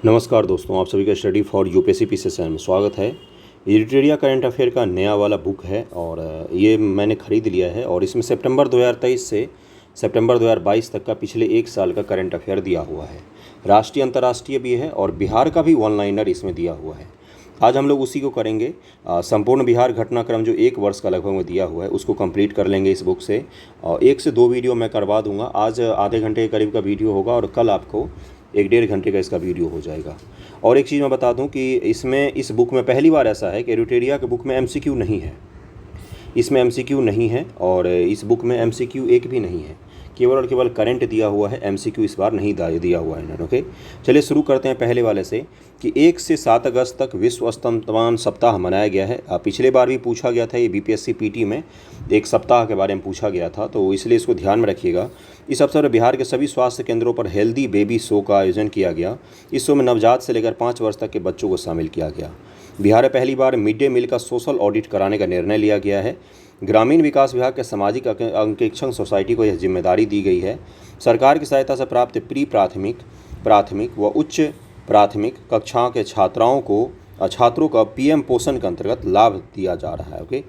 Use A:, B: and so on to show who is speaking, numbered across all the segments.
A: नमस्कार दोस्तों, आप सभी का study for UPSC PC channel में स्वागत है। एडिटोरिया करंट अफेयर का नया वाला बुक है और ये मैंने ख़रीद लिया है और इसमें सितंबर 2023 से सितंबर 2022 तक का पिछले एक साल का करंट अफेयर दिया हुआ है। राष्ट्रीय अंतर्राष्ट्रीय भी है और बिहार का भी वन लाइनर इसमें दिया हुआ है। आज हम लोग उसी को करेंगे। संपूर्ण बिहार घटनाक्रम जो एक वर्ष का लगभग में दिया हुआ है उसको कंप्लीट कर लेंगे इस बुक से। और 1 से 2 वीडियो मैं करवा दूंगा। आज आधे घंटे के करीब का वीडियो होगा और कल आपको 1-1.5 घंटे का इसका वीडियो हो जाएगा। और एक चीज़ मैं बता दूं कि इस बुक में पहली बार ऐसा है कि एडिटोरिया के बुक में एमसीक्यू नहीं है। इसमें एमसीक्यू नहीं है और इस बुक में एमसीक्यू एक भी नहीं है, केवल और केवल करंट दिया हुआ है। एमसीक्यू इस बार नहीं दिया हुआ है इन्होंने। ओके, चलिए शुरू करते हैं पहले वाले से कि 1 से 7 अगस्त तक विश्व स्तनपान सप्ताह मनाया गया है। पिछले बार भी पूछा गया था, ये बीपीएससी पीटी में एक सप्ताह के बारे में पूछा गया था, तो इसलिए इसको ध्यान में रखिएगा। इस अवसर पर बिहार के सभी स्वास्थ्य केंद्रों पर हेल्दी बेबी शो का आयोजन किया गया। इस शो में नवजात से लेकर 5 वर्ष तक के बच्चों को शामिल किया गया। बिहार में पहली बार मिड डे मील का सोशल ऑडिट कराने का निर्णय लिया गया है। ग्रामीण विकास विभाग के सामाजिक अंकेक्षण सोसाइटी को यह जिम्मेदारी दी गई है। सरकार की सहायता से प्राप्त प्री प्राथमिक, प्राथमिक व उच्च प्राथमिक कक्षा के छात्रों का पीएम पोषण के अंतर्गत लाभ दिया जा रहा है। ओके,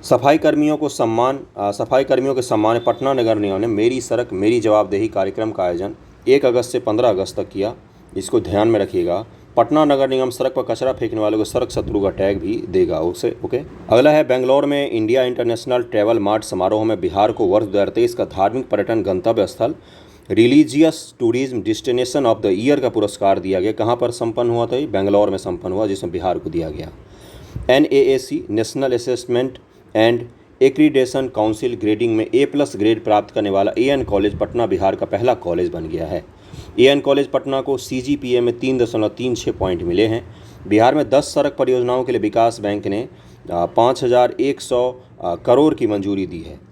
A: सफाई कर्मियों के सम्मान पटना नगर निगम ने मेरी सड़क मेरी जवाबदेही कार्यक्रम का आयोजन 1 अगस्त से 15 अगस्त तक किया। इसको ध्यान में रखिएगा। पटना नगर निगम सड़क पर कचरा फेंकने वालों को सड़क शत्रु का टैग भी देगा उसे। ओके, अगला है बेंगलोर में इंडिया इंटरनेशनल ट्रैवल मार्ट समारोह में बिहार को वर्ष 2023 का धार्मिक पर्यटन गंतव्य स्थल religious tourism destination of the year का पुरस्कार दिया गया। कहाँ पर संपन्न हुआ था? बेंगलोर में संपन्न हुआ, जिसमें बिहार को दिया गया। NAAC national assessment and accreditation council grading में A+ ग्रेड प्राप्त करने वाला AN कॉलेज पटना बिहार का पहला कॉलेज बन गया है। AN कॉलेज पटना को CGPA में 3.36 पॉइंट मिले हैं। बिहार में 10 सड़क परियोजनाओं के लिए विकास बैंक ने 5,100 करोड़ की मंजूरी दी है।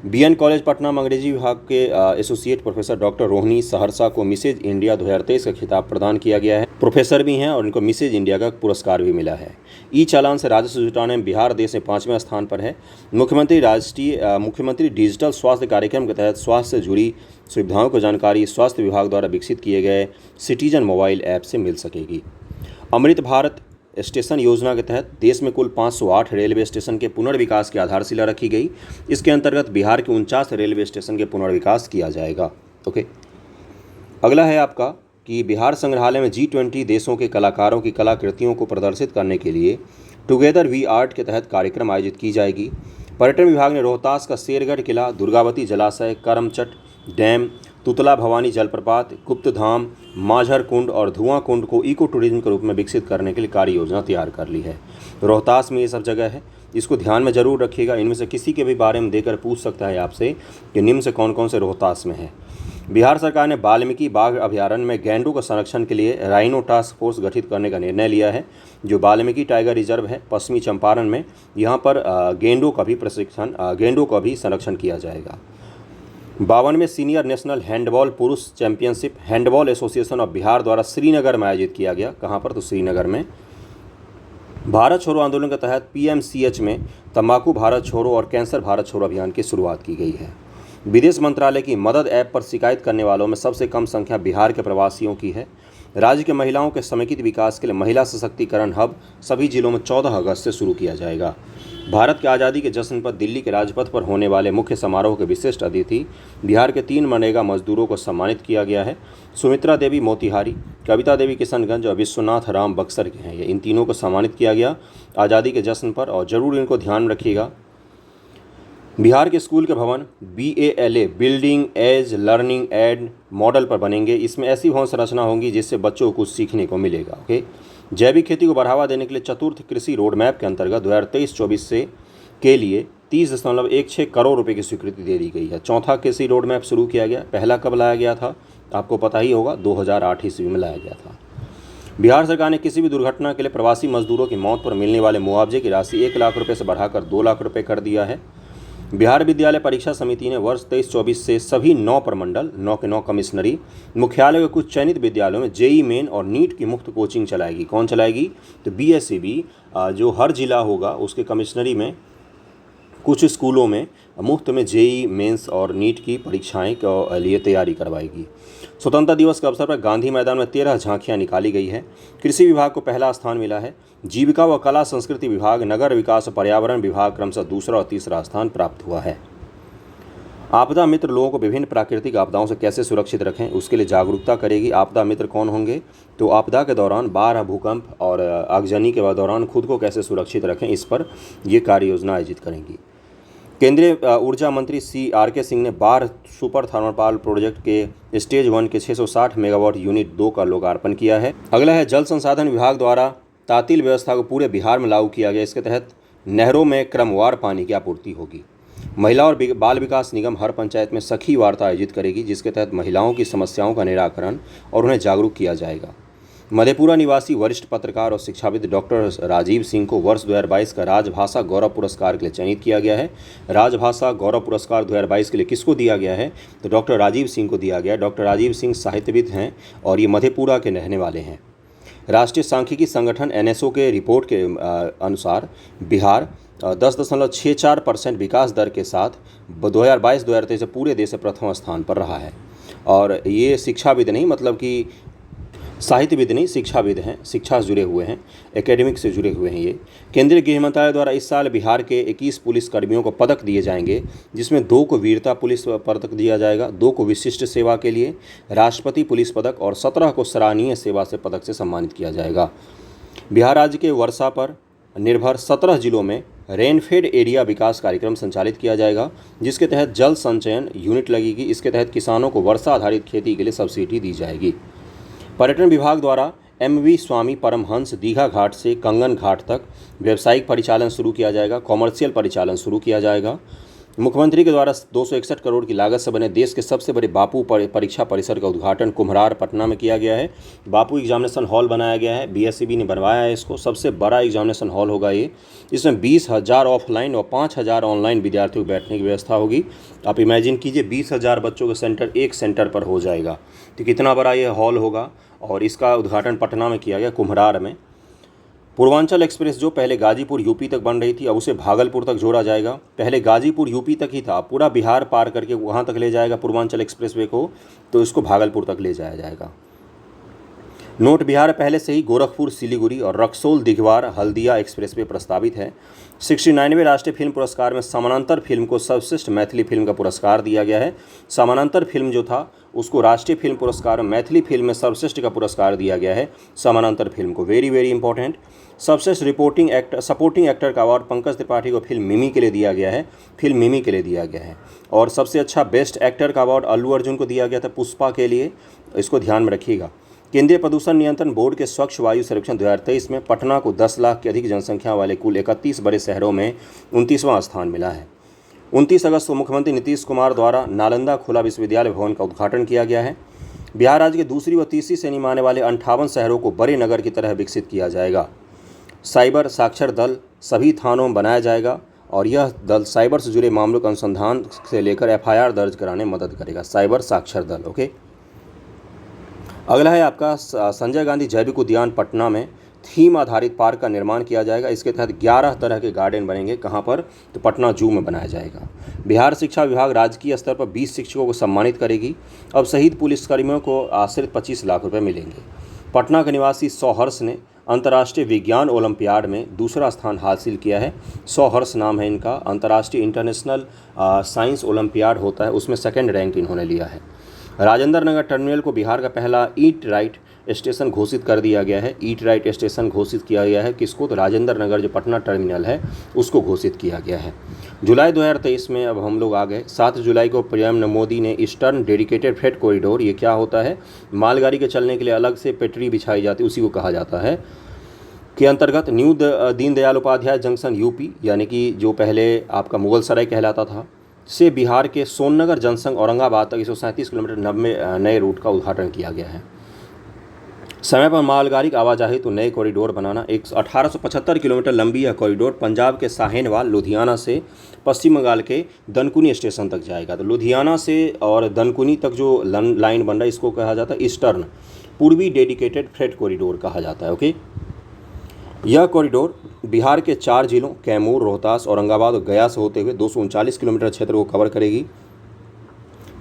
A: BN कॉलेज पटना में अंग्रेजी विभाग के associate professor doctor Rohini Saharsa को मिसेज इंडिया 2023 का खिताब प्रदान किया गया है। प्रोफेसर भी हैं और इनको मिसेज इंडिया का पुरस्कार भी मिला है। ई चालान से राजस्व जुटाने में बिहार देश में 5वें स्थान पर है। मुख्यमंत्री डिजिटल स्वास्थ्य कार्यक्रम के तहत स्वास्थ्य से जुड़ी सुविधाओं की जानकारी स्वास्थ्य विभाग द्वारा विकसित किए गए सिटीजन मोबाइल ऐप से मिल सकेगी। अमृत भारत स्टेशन योजना के तहत देश में कुल 508 रेलवे स्टेशन के पुनर्विकास की आधारशिला रखी गई। इसके अंतर्गत बिहार के 49 रेलवे स्टेशन के पुनर्विकास किया जाएगा। ओके, अगला है आपका कि बिहार संग्रहालय में G20 देशों के कलाकारों की कलाकृतियों को प्रदर्शित करने के लिए टुगेदर वी आर्ट के तहत कार्यक्रम आयोजित की जाएगी। पर्यटन विभाग ने रोहतास का शेरगढ़ किला, दुर्गावती जलाशय, करमचट डैम, तुतला भवानी जलप्रपात, गुप्तधाम, माझर कुंड और धुआं कुंड को इको टूरिज्म के रूप में विकसित करने के लिए कार्य योजना तैयार कर ली है। रोहतास में ये सब जगह है, इसको ध्यान में जरूर रखिएगा। इनमें से किसी के भी बारे में देकर पूछ सकता है आपसे कि निम्न से कौन कौन से रोहतास में है। बिहार सरकार ने वाल्मीकि बाघ अभयारण्य में गैंडों के संरक्षण के लिए राइनो टास्क फोर्स गठित करने का निर्णय लिया है। जो वाल्मीकि टाइगर रिजर्व है पश्चिमी चंपारण में, यहाँ पर गेंडों का भी संरक्षण किया जाएगा। 52वें सीनियर नेशनल हैंडबॉल पुरुष championship handball association of Bihar द्वारा श्रीनगर में आयोजित किया गया। कहाँ पर? तो श्रीनगर में। भारत छोड़ो आंदोलन के तहत PMCH में तंबाकू भारत छोड़ो और कैंसर भारत छोड़ो अभियान की शुरुआत की गई है। विदेश मंत्रालय की मदद ऐप पर शिकायत करने वालों में सबसे कम संख्या बिहार के प्रवासियों की है। राज्य के महिलाओं के समेकित विकास के लिए महिला सशक्तिकरण हब सभी जिलों में 14 अगस्त से शुरू किया जाएगा। भारत की आज़ादी के जश्न पर दिल्ली के राजपथ पर होने वाले मुख्य समारोह के विशिष्ट अतिथि बिहार के 3 मनरेगा मजदूरों को सम्मानित किया गया है। सुमित्रा देवी मोतिहारी, कविता देवी किशनगंज और विश्वनाथ राम बक्सर के हैं। ये इन तीनों को सम्मानित किया गया आज़ादी के जश्न पर, और ज़रूर इनको ध्यान रखिएगा। बिहार के स्कूल के भवन BALA building as learning aid model पर बनेंगे। इसमें ऐसी भवन संरचना होंगी जिससे बच्चों को कुछ सीखने को मिलेगा। ओके, जैविक खेती को बढ़ावा देने के लिए चतुर्थ कृषि रोड मैप के अंतर्गत 2023-24 के लिए 30.16 करोड़ रुपए की स्वीकृति दे दी गई है। चौथा कृषि रोड मैप शुरू किया गया। पहला कब लाया गया था? आपको पता ही होगा, 2008 ईस्वी में लाया गया था। बिहार सरकार ने किसी भी दुर्घटना के लिए प्रवासी मजदूरों की मौत पर मिलने वाले मुआवजे की राशि 1 लाख रुपये से बढ़ाकर 2 लाख रुपये कर दिया है। बिहार विद्यालय परीक्षा समिति ने वर्ष 23-24 से सभी 9 प्रमंडल 9 के 9 कमिश्नरी मुख्यालय के कुछ चयनित विद्यालयों में JEE मेन और नीट की मुफ्त कोचिंग चलाएगी। कौन चलाएगी? तो BSEB जो हर जिला होगा उसके कमिश्नरी में कुछ स्कूलों में मुफ्त में जेई मेंस और नीट की परीक्षाएं के लिए तैयारी करवाएगी। स्वतंत्रता दिवस के अवसर पर गांधी मैदान में 13 झांकियां निकाली गई है। कृषि विभाग को पहला स्थान मिला है। जीविका व कला संस्कृति विभाग, नगर विकास और पर्यावरण विभाग क्रमशः दूसरा और तीसरा स्थान प्राप्त हुआ है। आपदा मित्र लोगों को विभिन्न प्राकृतिक आपदाओं से कैसे सुरक्षित रखें, उसके लिए जागरूकता करेगी। आपदा मित्र कौन होंगे? तो आपदा के दौरान बाढ़, भूकंप और आगजनी के दौरान खुद को कैसे सुरक्षित रखें, इस पर ये कार्य योजना आयोजित करेंगी। केंद्रीय ऊर्जा मंत्री CRK सिंह ने बाढ़ सुपर थर्मल पावर प्रोजेक्ट के स्टेज 1 के 660 मेगावाट यूनिट 2 का लोकार्पण किया है। अगला है जल संसाधन विभाग द्वारा तातील व्यवस्था को पूरे बिहार में लागू किया गया। इसके तहत नहरों में क्रमवार पानी की आपूर्ति होगी। महिला और बाल विकास निगम हर पंचायत में सखी वार्ता आयोजित करेगी, जिसके तहत महिलाओं की समस्याओं का निराकरण और उन्हें जागरूक किया जाएगा। मधेपुरा निवासी वरिष्ठ पत्रकार और शिक्षाविद डॉक्टर राजीव सिंह को वर्ष 2022 का राजभाषा गौरव पुरस्कार के लिए चयनित किया गया है। राजभाषा गौरव पुरस्कार 2022 के लिए किसको दिया गया है? तो डॉक्टर राजीव सिंह को दिया गया। डॉक्टर राजीव सिंह साहित्यविद हैं और ये मधेपुरा के रहने वाले हैं। राष्ट्रीय सांख्यिकी संगठन NSO के रिपोर्ट के अनुसार बिहार 10.64% विकास दर के साथ 2022-2023 से पूरे देश से प्रथम स्थान पर रहा है। और ये शिक्षाविद नहीं, मतलब कि साहित्यविद नहीं, शिक्षाविद हैं, शिक्षा से जुड़े हुए हैं, एकेडमिक से जुड़े हुए हैं। ये केंद्रीय गृह मंत्रालय द्वारा इस साल बिहार के 21 पुलिस कर्मियों को पदक दिए जाएंगे, जिसमें 2 को वीरता पुलिस पदक दिया जाएगा, 2 को विशिष्ट सेवा के लिए राष्ट्रपति पुलिस पदक और 17 को सराहनीय सेवा से पदक से सम्मानित किया जाएगा। बिहार राज्य के वर्षा पर निर्भर 17 जिलों में रेनफेड एरिया विकास कार्यक्रम संचालित किया जाएगा, जिसके तहत जल संचयन यूनिट लगेगी। इसके तहत किसानों को वर्षा आधारित खेती के लिए सब्सिडी दी जाएगी। पर्यटन विभाग द्वारा MV स्वामी परमहंस दीघा घाट से कंगन घाट तक व्यावसायिक परिचालन शुरू किया जाएगा, कॉमर्शियल परिचालन शुरू किया जाएगा। मुख्यमंत्री के द्वारा 261 करोड़ की लागत से बने देश के सबसे बड़े बापू परीक्षा परिसर का उद्घाटन कुम्हरार पटना में किया गया है। बापू एग्जामिनेशन हॉल बनाया गया है, BSEB ने बनवाया है इसको। सबसे बड़ा एग्जामिनेशन हॉल होगा ये। इसमें 20,000 ऑफलाइन और 5,000 ऑनलाइन विद्यार्थियों को बैठने की व्यवस्था होगी। आप इमेजिन कीजिए 20,000 बच्चों का सेंटर एक सेंटर पर हो जाएगा, तो कितना बड़ा ये हॉल होगा। और इसका उद्घाटन पटना में किया गया, कुम्हरार में। पूर्वांचल एक्सप्रेस जो पहले गाजीपुर UP तक बन रही थी, अब उसे भागलपुर तक जोड़ा जाएगा। पहले गाजीपुर UP तक ही था, पूरा बिहार पार करके वहाँ तक ले जाएगा पूर्वांचल एक्सप्रेसवे को, तो इसको भागलपुर तक ले जाया जाएगा। नोट बिहार पहले से ही गोरखपुर, सिलीगुड़ी और रक्सौल, दिघवार, हल्दिया एक्सप्रेसवे प्रस्तावित है। 69वें राष्ट्रीय फिल्म पुरस्कार में समानांतर फिल्म को सर्वश्रेष्ठ मैथिली फिल्म का पुरस्कार दिया गया है। समानांतर फिल्म जो था उसको राष्ट्रीय फिल्म पुरस्कार में मैथिली फिल्म में सर्वश्रेष्ठ का पुरस्कार दिया गया है समानांतर फिल्म को। Very very important. सबसे सपोर्टिंग एक्टर का अवार्ड पंकज त्रिपाठी को फिल्म मिमी के लिए दिया गया है। और सबसे अच्छा बेस्ट एक्टर का अवार्ड अल्लू अर्जुन को दिया गया था पुष्पा के लिए, इसको ध्यान में रखिएगा। केंद्रीय प्रदूषण नियंत्रण बोर्ड के स्वच्छ वायु सर्वेक्षण 2023 में पटना को 10 लाख की अधिक जनसंख्या वाले कुल 31 बड़े शहरों में 29वां स्थान मिला है। 29 अगस्त को मुख्यमंत्री नीतीश कुमार द्वारा नालंदा खुला विश्वविद्यालय भवन का उद्घाटन किया गया है। बिहार राज्य के दूसरी व तीसरी श्रेणी में आने वाले 58 शहरों को बड़े नगर की तरह विकसित किया जाएगा। साइबर साक्षर दल सभी थानों में बनाया जाएगा और यह दल साइबर से जुड़े मामलों का अनुसंधान से लेकर FIR दर्ज कराने में मदद करेगा। साइबर साक्षर दल, ओके। अगला है आपका संजय गांधी जैविक उद्यान पटना में थीम आधारित पार्क का निर्माण किया जाएगा। इसके तहत 11 तरह के गार्डन बनेंगे। कहाँ पर? तो पटना जू में बनाया जाएगा। बिहार शिक्षा विभाग राजकीय स्तर पर 20 शिक्षकों को सम्मानित करेगी। अब शहीद पुलिसकर्मियों को आश्रित 25 लाख रुपए मिलेंगे। पटना के निवासी सौहर्ष ने अंतर्राष्ट्रीय विज्ञान ओलंपियाड में दूसरा स्थान हासिल किया है। सौहर्ष नाम है इनका। अंतर्राष्ट्रीय इंटरनेशनल साइंस ओलंपियाड होता है, उसमें 2nd रैंक इन्होंने लिया है। राजेंद्र नगर टर्मिनल को बिहार का पहला ईट राइट स्टेशन घोषित कर दिया गया है। ईट राइट स्टेशन घोषित किया गया है किसको? तो राजेंद्र नगर जो पटना टर्मिनल है उसको घोषित किया गया है। जुलाई 2023 में अब हम लोग आ गए। 7 जुलाई को पीएम मोदी ने ईस्टर्न डेडिकेटेड फ्रेट कॉरिडोर, ये क्या होता है? मालगाड़ी के चलने के लिए अलग से पटरी बिछाई जाती है, उसी को कहा जाता है, के अंतर्गत new Deendayal Upadhyay junction UP, यानी कि जो पहले आपका मुगल सराय कहलाता था, से बिहार के सोननगर जंक्शन औरंगाबाद तक 137 किलोमीटर 90 नए रूट का उद्घाटन किया गया है। समय पर मालगाड़ी की आवाजाही तो नए कॉरिडोर बनाना। 1875 किलोमीटर लंबी यह कॉरिडोर पंजाब के साहेनवाल, लुधियाना से पश्चिम बंगाल के दनकुनी स्टेशन तक जाएगा। तो लुधियाना से और दनकुनी तक जो लाइन बन रहा है इसको कहा जाता है ईस्टर्न, पूर्वी डेडिकेटेड फ्रेट कॉरिडोर कहा जाता है, ओके। यह कॉरिडोर बिहार के 4 जिलों कैमूर, रोहतास, औरंगाबाद और गया से होते हुए 239 किलोमीटर क्षेत्र को कवर करेगी।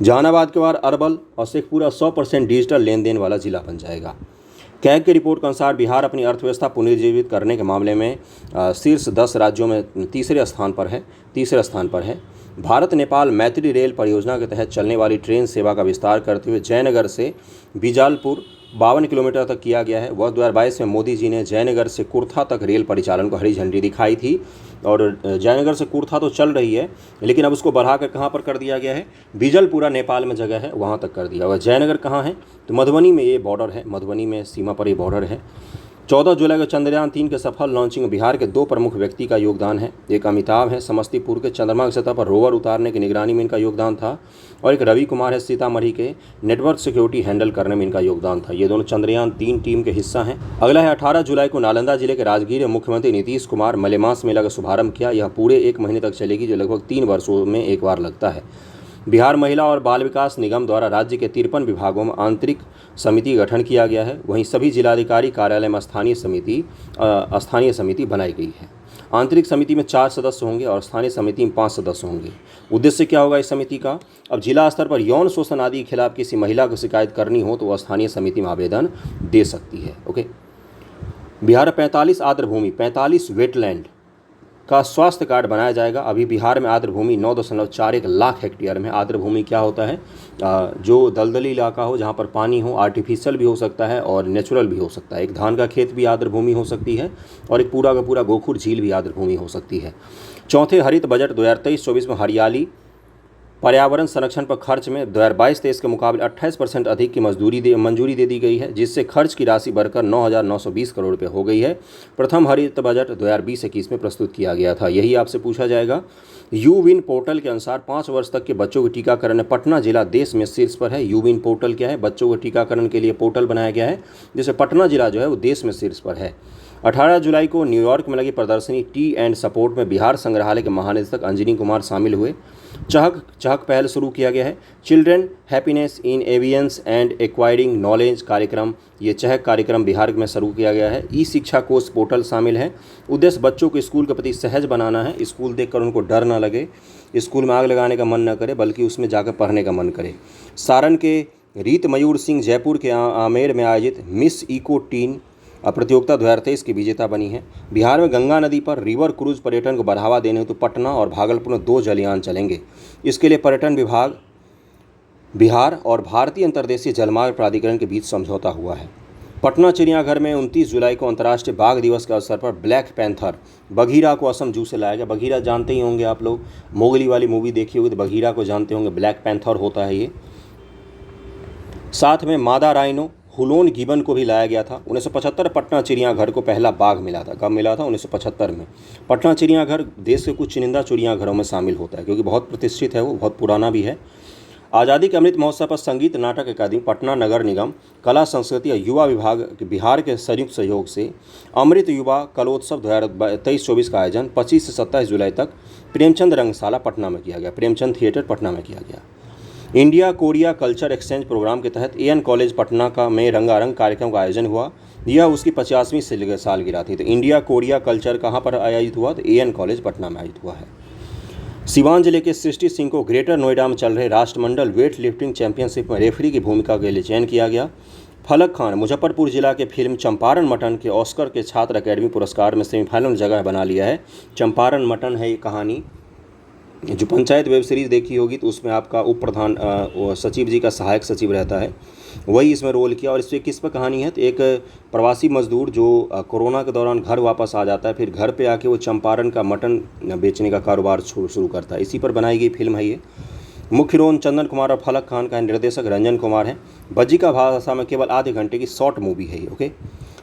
A: जहानाबाद के बाद अरवल और शेखपुरा 100% डिजिटल लेन देन वाला जिला बन जाएगा। कैग की रिपोर्ट के अनुसार बिहार अपनी अर्थव्यवस्था पुनर्जीवित करने के मामले में शीर्ष 10 राज्यों में तीसरे स्थान पर है। भारत नेपाल मैत्री रेल परियोजना के तहत चलने वाली ट्रेन सेवा का विस्तार करते हुए जयनगर से बीजालपुर 52 किलोमीटर तक किया गया है। वर्ष 2022 में मोदी जी ने जयनगर से कुर्था तक रेल परिचालन को हरी झंडी दिखाई थी और जयनगर से कुर्था तो चल रही है, लेकिन अब उसको बढ़ाकर कहाँ पर कर दिया गया है? बीजलपुरा नेपाल में जगह है, वहाँ तक कर दिया हुआ। जयनगर कहाँ है? तो मधुबनी में ये बॉर्डर है, मधुबनी में सीमा पर ये बॉर्डर है। 14 जुलाई को चंद्रयान 3 के सफल लॉन्चिंग में बिहार के 2 प्रमुख व्यक्ति का योगदान है। एक अमिताभ है, समस्तीपुर के चंद्रमा की सतह पर रोवर उतारने की निगरानी में इनका योगदान था, और एक रवि कुमार है, सीतामढ़ी के नेटवर्क सिक्योरिटी हैंडल करने में इनका योगदान था। ये दोनों चंद्रयान 3 टीम के हिस्सा हैं। अगला है 18 जुलाई को नालंदा जिले के राजगीर में मुख्यमंत्री नीतीश कुमार मलेमास मेला का शुभारंभ किया। यह पूरे 1 महीने तक चलेगी, जो लगभग 3 वर्षों में एक बार लगता है। बिहार महिला और बाल विकास निगम द्वारा राज्य के 53 विभागों में आंतरिक समिति गठन किया गया है। वहीं सभी जिलाधिकारी कार्यालय में स्थानीय समिति बनाई गई है। आंतरिक समिति में 4 सदस्य होंगे और स्थानीय समिति में 5 सदस्य होंगे। उद्देश्य क्या होगा इस समिति का? अब जिला स्तर पर यौन शोषण आदि के खिलाफ किसी महिला को शिकायत करनी हो तो वह स्थानीय समिति में आवेदन दे सकती है। ओके। बिहार में 45 आर्द्रभूमि, 45 वेटलैंड का स्वास्थ्य कार्ड बनाया जाएगा। अभी बिहार में आर्द्रभूमि 9.41 लाख हेक्टेयर में। आर्द्रभूमि क्या होता है? जो दलदली इलाका हो, जहाँ पर पानी हो, आर्टिफिशियल भी हो सकता है और नेचुरल भी हो सकता है। एक धान का खेत भी आर्द्रभूमि हो सकती है और एक पूरा का पूरा गोखुर झील भी आर्द्रभूमि हो सकती है। चौथे हरित बजट 2023-24 में हरियाली पर्यावरण संरक्षण पर खर्च में 2022-23 के मुकाबले 28% अधिक की मंजूरी दे दी गई है, जिससे खर्च की राशि बढ़कर 9,920 करोड़ रुपये हो गई है। प्रथम हरित बजट 2020-21 में प्रस्तुत किया गया था। यही आपसे पूछा जाएगा। यूविन पोर्टल के अनुसार 5 वर्ष तक के बच्चों के टीकाकरण में पटना जिला देश में शीर्ष पर है। यूविन पोर्टल क्या है? बच्चों के टीकाकरण के लिए पोर्टल बनाया गया है, जिससे पटना जिला जो है वो देश में शीर्ष पर है। 18 जुलाई को न्यूयॉर्क में लगी प्रदर्शनी टी एंड सपोर्ट में बिहार संग्रहालय के महानिदेशक अंजनी कुमार शामिल हुए। चहक पहल शुरू किया गया है। Children happiness in avians and acquiring knowledge कार्यक्रम, ये चहक कार्यक्रम बिहार में शुरू किया गया है। ई शिक्षा कोष पोर्टल शामिल है। उद्देश्य बच्चों को स्कूल के प्रति सहज बनाना है। स्कूल देखकर उनको डर ना लगे, स्कूल में आग लगाने का मन न करे, बल्कि उसमें जाकर पढ़ने का मन करे। सारण के रीत मयूर सिंह जयपुर के आमेर में आयोजित मिस इको टीन प्रतियोगिता 2023 की विजेता बनी है। बिहार में गंगा नदी पर रिवर क्रूज पर्यटन को बढ़ावा देने हेतु पटना और भागलपुर में 2 जलयान चलेंगे। इसके लिए पर्यटन विभाग, बिहार और भारतीय अंतर्देशीय जलमार्ग प्राधिकरण के बीच समझौता हुआ है। पटना चिड़ियाघर में 29 जुलाई को अंतर्राष्ट्रीय बाघ दिवस के अवसर पर ब्लैक पैंथर बघीरा को असम जू से लाया गया। बघीरा जानते ही होंगे आप लोग, मोगली वाली मूवी देखी होगी तो बघीरा को जानते होंगे। ब्लैक पैंथर होता है ये। साथ में मादा राइनो हुलोन गिबन को भी लाया गया था। 1975 पटना चिड़ियाघर को पहला बाघ मिला था। कब मिला था? 1975 में। पटना चिड़ियाघर देश के कुछ चुनिंदा चिड़ियाघरों में शामिल होता है, क्योंकि बहुत प्रतिष्ठित है, वो बहुत पुराना भी है। आज़ादी के अमृत महोत्सव पर संगीत नाटक अकादमी, पटना नगर निगम, कला संस्कृति और युवा विभाग बिहार के संयुक्त सहयोग से अमृत युवा कलोत्सव 2023-24 का आयोजन 25 से 27 जुलाई तक प्रेमचंद रंगशाला पटना में किया गया। प्रेमचंद थिएटर पटना में किया गया। India Korea culture exchange programme के तहत एएन कॉलेज पटना में रंगारंग कार्यक्रम का आयोजन हुआ। यह उसकी 50वीं सालगिरह थी। तो इंडिया कोरिया कल्चर कहाँ पर आयोजित हुआ? तो एएन कॉलेज पटना में आयोजित हुआ है। सिवान जिले के सृष्टि सिंह को ग्रेटर नोएडा में चल रहे राष्ट्रमंडल वेट लिफ्टिंग चैंपियनशिप में रेफरी की भूमिका के लिए चयन किया गया। फलक खान मुजफ्फरपुर जिला के फिल्म चंपारण मटन के ऑस्कर के छात्र अकेडमी पुरस्कार में सेमीफाइनल में जगह बना लिया है। चंपारण मटन है ये कहानी, जो पंचायत वेब सीरीज़ देखी होगी तो उसमें आपका उप प्रधान सचिव जी का सहायक सचिव रहता है, वही इसमें रोल किया। और इस पर किस पर कहानी है? तो एक प्रवासी मजदूर जो कोरोना के दौरान घर वापस आ जाता है, फिर घर पे आके वो चंपारण का मटन बेचने का कारोबार शुरू करता है। इसी पर बनाई गई फिल्म है ये। मुख्य रोल चंदन कुमार और फलक खान का है। निर्देशक रंजन कुमार है। बज्जिका भाषा में केवल आधे घंटे की शॉर्ट मूवी है ये। ओके।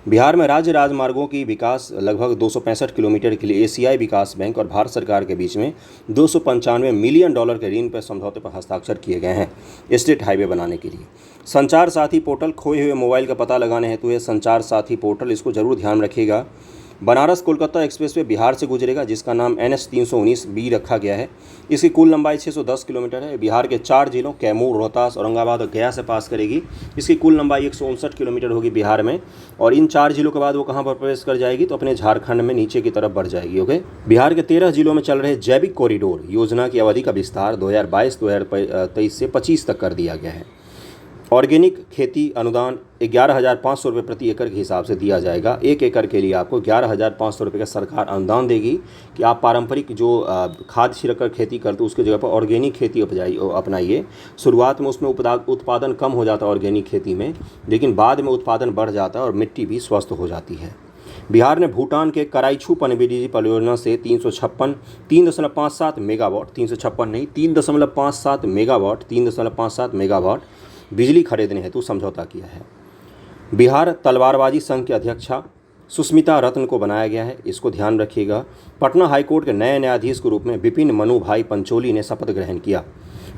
A: बिहार में राज्य राजमार्गों की विकास लगभग 265 किलोमीटर के लिए एशियाई विकास बैंक और भारत सरकार के बीच में $295 मिलियन के ऋण पर समझौते पर हस्ताक्षर किए गए हैं स्टेट हाईवे बनाने के लिए। संचार साथी पोर्टल खोए हुए मोबाइल का पता लगाने हेतु है संचार साथी पोर्टल, इसको जरूर ध्यान रखिएगा। बनारस कोलकाता एक्सप्रेसवे बिहार से गुजरेगा, जिसका नाम NH 319B रखा गया है। इसकी कुल लंबाई 610 किलोमीटर है। बिहार के 4 जिलों कैमूर, रोहतास, औरंगाबाद और गया से पास करेगी। इसकी कुल लंबाई 159 किलोमीटर होगी बिहार में, और इन 4 जिलों के बाद वो कहाँ पर प्रवेश कर जाएगी, तो अपने झारखंड में नीचे की तरफ बढ़ जाएगी। ओके, बिहार के 13 जिलों में चल रहे जैविक कॉरिडोर योजना की अवधि का विस्तार 2022-2023 से 25 तक कर दिया गया है। ऑर्गेनिक खेती अनुदान 11,500 रुपये प्रति एकड़ के हिसाब से दिया जाएगा। 1 एकड़ के लिए आपको 11,500 रुपये का सरकार अनुदान देगी कि आप पारंपरिक जो खाद छिड़कर खेती करते हो उसकी जगह पर ऑर्गेनिक खेती अपनाइए। शुरुआत में उसमें उत्पादन कम हो जाता है ऑर्गेनिक खेती में, लेकिन बाद में उत्पादन बढ़ जाता है और मिट्टी भी स्वस्थ हो जाती है। बिहार ने भूटान के कराईछू पनबिजली परियोजना से 357 मेगावाट, 356 नहीं, 3.57 मेगावाट बिजली खरीदने हेतु समझौता किया है। बिहार तलवारबाजी संघ के अध्यक्षा सुस्मिता रत्न को बनाया गया है, इसको ध्यान रखिएगा। पटना हाईकोर्ट के नए न्यायाधीश के रूप में विपिन मनु भाई पंचोली ने शपथ ग्रहण किया।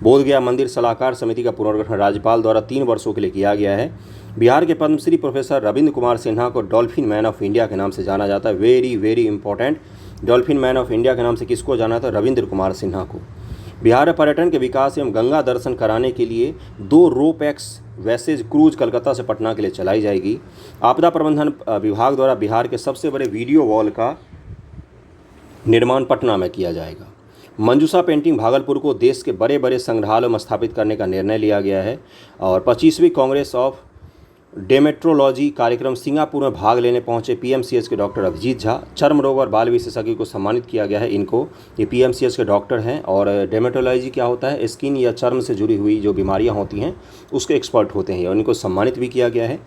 A: बोधगया मंदिर सलाहकार समिति का पुनर्गठन राज्यपाल द्वारा 3 वर्षों के लिए किया गया है। बिहार के पद्मश्री प्रोफेसर रविंद्र कुमार सिन्हा को डॉल्फिन मैन ऑफ इंडिया के नाम से जाना जाता है। Very very important, dolphin man of India के नाम से किसको जाना था? रविंद्र कुमार सिन्हा को। बिहार में पर्यटन के विकास एवं गंगा दर्शन कराने के लिए 2 रोपैक्स वैसेज क्रूज कलकत्ता से पटना के लिए चलाई जाएगी। आपदा प्रबंधन विभाग द्वारा बिहार के सबसे बड़े वीडियो वॉल का निर्माण पटना में किया जाएगा। मंजूषा पेंटिंग भागलपुर को देश के बड़े बड़े संग्रहालयों में स्थापित करने का निर्णय लिया गया है। और 25वीं कांग्रेस ऑफ डेमेट्रोलॉजी कार्यक्रम सिंगापुर में भाग लेने पहुंचे PMCH के डॉक्टर अभिजीत झा, चर्म रोग और बाल विशेषज्ञ को सम्मानित किया गया है। इनको, ये PMCH के डॉक्टर हैं और डेमेटोलॉजी क्या होता है? स्किन या चर्म से जुड़ी हुई जो बीमारियां होती हैं उसके एक्सपर्ट होते हैं और इनको सम्मानित भी किया गया है।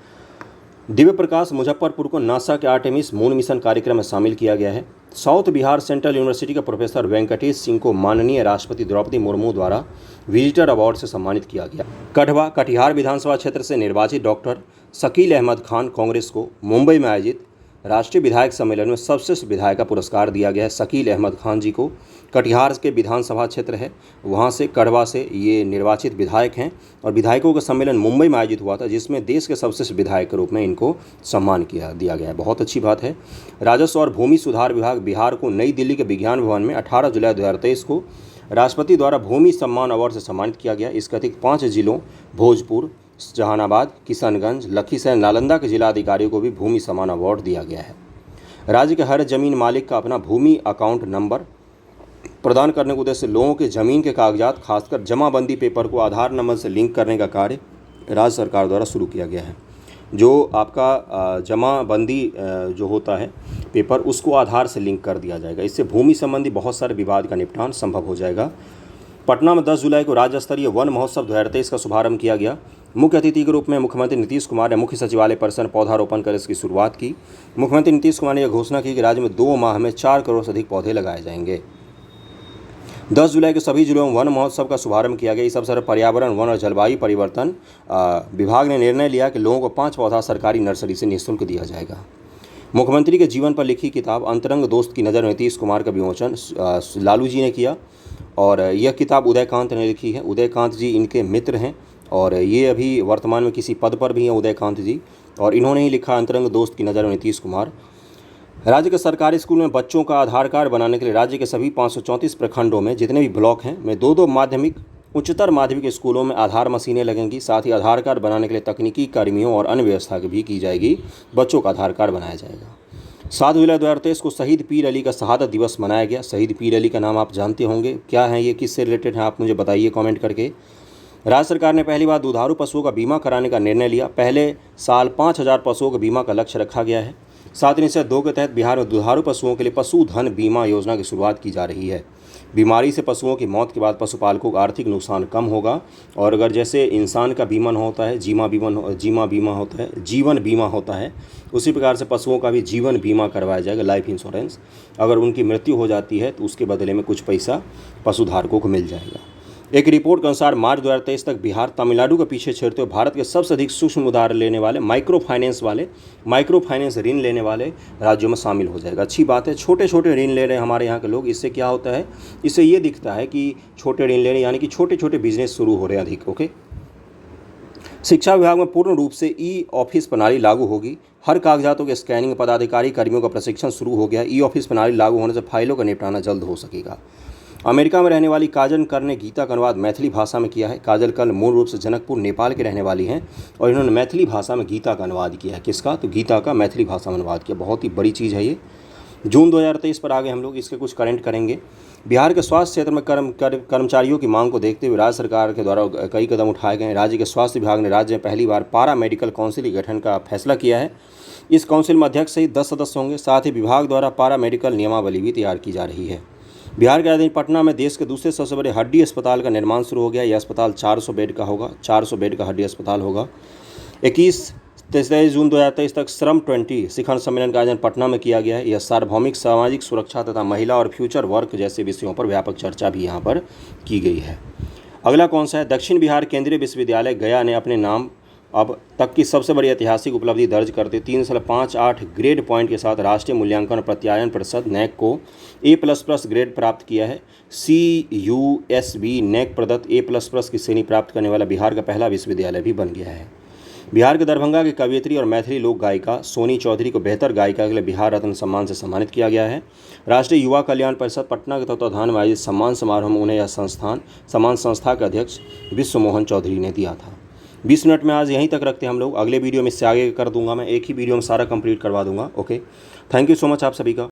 A: दिव्य प्रकाश मुजफ्फरपुर को नासा के आर्टेमिस मून मिशन कार्यक्रम में शामिल किया गया है। साउथ बिहार सेंट्रल यूनिवर्सिटी के प्रोफेसर वेंकटेश सिंह को माननीय राष्ट्रपति द्रौपदी मुर्मू द्वारा विजिटर अवार्ड से सम्मानित किया गया। कठवा कटिहार विधानसभा क्षेत्र से निर्वाचित डॉक्टर शकील अहमद खान कांग्रेस को मुंबई में आयोजित राष्ट्रीय विधायक सम्मेलन में सर्वश्रेष्ठ विधायक का पुरस्कार दिया गया है। शकील अहमद खान जी को, कटिहार के विधानसभा क्षेत्र है, वहाँ से कड़वा से ये निर्वाचित विधायक हैं और विधायकों का सम्मेलन मुंबई में आयोजित हुआ था, जिसमें देश के सर्वश्रेष्ठ विधायक के रूप में इनको सम्मान दिया गया है। बहुत अच्छी बात है। राजस्व और भूमि सुधार विभाग बिहार को नई दिल्ली के विज्ञान भवन में 18 जुलाई 2023 को राष्ट्रपति द्वारा भूमि सम्मान अवार्ड से सम्मानित किया गया। इसके अतिरिक्त 5 जिलों भोजपुर, जहानाबाद, किशनगंज, लखीसराय, नालंदा के जिला अधिकारियों को भी भूमि सम्मान अवार्ड दिया गया है। राज्य के हर जमीन मालिक का अपना भूमि अकाउंट नंबर प्रदान करने के उद्देश्य से लोगों के जमीन के कागजात, खासकर जमाबंदी पेपर को आधार नंबर से लिंक करने का कार्य राज्य सरकार द्वारा शुरू किया गया है। जो आपका जमाबंदी जो होता है पेपर, उसको आधार से लिंक कर दिया जाएगा। इससे भूमि संबंधी बहुत सारे विवाद का निपटान संभव हो जाएगा। पटना में 10 जुलाई को राज्य स्तरीय वन महोत्सव 2023 का शुभारंभ किया गया। मुख्य अतिथि के रूप में मुख्यमंत्री नीतीश कुमार ने मुख्य सचिवालय परिसर में पौधारोपण कर इसकी शुरुआत की। मुख्यमंत्री नीतीश कुमार ने यह घोषणा की कि राज्य में 2 माह में 4 करोड़ से अधिक पौधे लगाए जाएंगे। 10 जुलाई को सभी जिलों में वन महोत्सव का शुभारंभ किया गया। इस अवसर पर पर्यावरण, वन और जलवायु परिवर्तन विभाग ने निर्णय लिया कि लोगों को 5 पौधा सरकारी नर्सरी से निःशुल्क दिया जाएगा। मुख्यमंत्री के जीवन पर लिखी किताब अंतरंग दोस्त की नज़र में नीतीश कुमार का विमोचन लालू जी ने किया और यह किताब उदयकांत ने लिखी है। उदयकांत जी इनके मित्र हैं और ये अभी वर्तमान में किसी पद पर भी हैं उदयकांत जी, और इन्होंने ही लिखा अंतरंग दोस्त की नज़र में नीतीश कुमार। राज्य के सरकारी स्कूल में बच्चों का आधार कार्ड बनाने के लिए राज्य के सभी 534 प्रखंडों में जितने भी ब्लॉक हैं में 2 माध्यमिक, उच्चतर माध्यमिक स्कूलों में आधार मशीनें लगेंगी। साथ ही आधार कार्ड बनाने के लिए तकनीकी कर्मियों और अन्य व्यवस्था भी की जाएगी। बच्चों का आधार कार्ड बनाया जाएगा। 7 जुलाई 2023 को शहीद पीर अली का शहादत दिवस मनाया गया। शहीद पीर अली का नाम आप जानते होंगे, क्या है ये, किससे रिलेटेड है, आप मुझे बताइए कमेंट करके। राज्य सरकार ने पहली बार दुधारू पशुओं का बीमा कराने का निर्णय लिया। पहले साल 5000 पशुओं का बीमा का लक्ष्य रखा गया है। 7 निश्चय 2 के तहत बिहार में दुधारू पशुओं के लिए पशुधन बीमा योजना की शुरुआत की जा रही है। बीमारी से पशुओं की मौत के बाद पशुपालकों का आर्थिक नुकसान कम होगा और अगर जैसे इंसान का बीमा होता है, जीवन बीमा होता है, उसी प्रकार से पशुओं का भी जीवन बीमा करवाया जाएगा, लाइफ इंश्योरेंस। अगर उनकी मृत्यु हो जाती है तो उसके बदले में कुछ पैसा पशुधारकों को मिल जाएगा। एक रिपोर्ट के अनुसार मार्च 2023 तक बिहार तमिलनाडु के पीछे छोड़ते हुए भारत के सबसे अधिक सूक्ष्म उधार लेने वाले माइक्रो फाइनेंस ऋण लेने वाले राज्यों में शामिल हो जाएगा। अच्छी बात है, छोटे छोटे ऋण ले रहे हैं हमारे यहाँ के लोग। इससे क्या होता है, इससे ये दिखता है कि छोटे ऋण ले रहे हैं, यानी कि छोटे छोटे बिजनेस शुरू हो रहे हैं अधिक। ओके, शिक्षा विभाग में पूर्ण रूप से ई ऑफिस प्रणाली लागू होगी। हर कागजातों के स्कैनिंग, पदाधिकारी कर्मियों का प्रशिक्षण शुरू हो गया। ई ऑफिस प्रणाली लागू होने से फाइलों का निपटाना जल्द हो सकेगा। अमेरिका में रहने वाली काजल कर ने गीता का अनुवाद मैथिली भाषा में किया है। काजल कर मूल रूप से जनकपुर, नेपाल के रहने वाली हैं और इन्होंने मैथिली भाषा में गीता का अनुवाद किया है। किसका? तो गीता का मैथिली भाषा में अनुवाद किया। बहुत ही बड़ी चीज़ है ये। जून 2023 पर आगे हम लोग इसके कुछ करेंट करेंगे। बिहार के स्वास्थ्य क्षेत्र में कर्मचारियों की मांग को देखते हुए राज्य सरकार के द्वारा कई कदम उठाए गए हैं। राज्य के स्वास्थ्य विभाग ने राज्य में पहली बार पारा मेडिकल काउंसिल के गठन का फैसला किया है। इस काउंसिल में अध्यक्ष सहित 10 सदस्य होंगे। साथ ही विभाग द्वारा पारा मेडिकल नियमावली भी तैयार की जा रही है। बिहार के राजधानी पटना में देश के दूसरे सबसे बड़े हड्डी अस्पताल का निर्माण शुरू हो गया। यह अस्पताल 400 बेड का होगा। 400 बेड का हड्डी अस्पताल होगा। 23 जून 2023 तक श्रम 20 शिखर सम्मेलन का आयोजन पटना में किया गया है। यह सार्वभौमिक सामाजिक सुरक्षा तथा महिला और फ्यूचर वर्क जैसे विषयों पर व्यापक चर्चा भी यहाँ पर की गई है। अगला कौन सा है? दक्षिण बिहार केंद्रीय विश्वविद्यालय गया ने अपने नाम अब तक की सबसे बड़ी ऐतिहासिक उपलब्धि दर्ज करते 3.58 ग्रेड पॉइंट के साथ राष्ट्रीय मूल्यांकन प्रत्यायन परिषद नैक को A++ ग्रेड प्राप्त किया है। CUSB नैक प्रदत्त A++ की श्रेणी प्राप्त करने वाला बिहार का पहला विश्वविद्यालय भी बन गया है। बिहार के दरभंगा की कवयित्री और मैथिली लोक गायिका सोनी चौधरी को बेहतर गायिका के लिए बिहार रत्न सम्मान से सम्मानित किया गया है। राष्ट्रीय युवा कल्याण परिषद पटना के तत्वाधान में आयोजित सम्मान समारोह में उन्हें यह सम्मान संस्था के अध्यक्ष विश्व मोहन चौधरी ने दिया था। 20 मिनट में आज यहीं तक रखते हैं हम लोग। अगले वीडियो में इससे आगे कर दूंगा मैं। एक ही वीडियो में सारा कंप्लीट करवा दूंगा। Okay, thank you so much आप सभी का।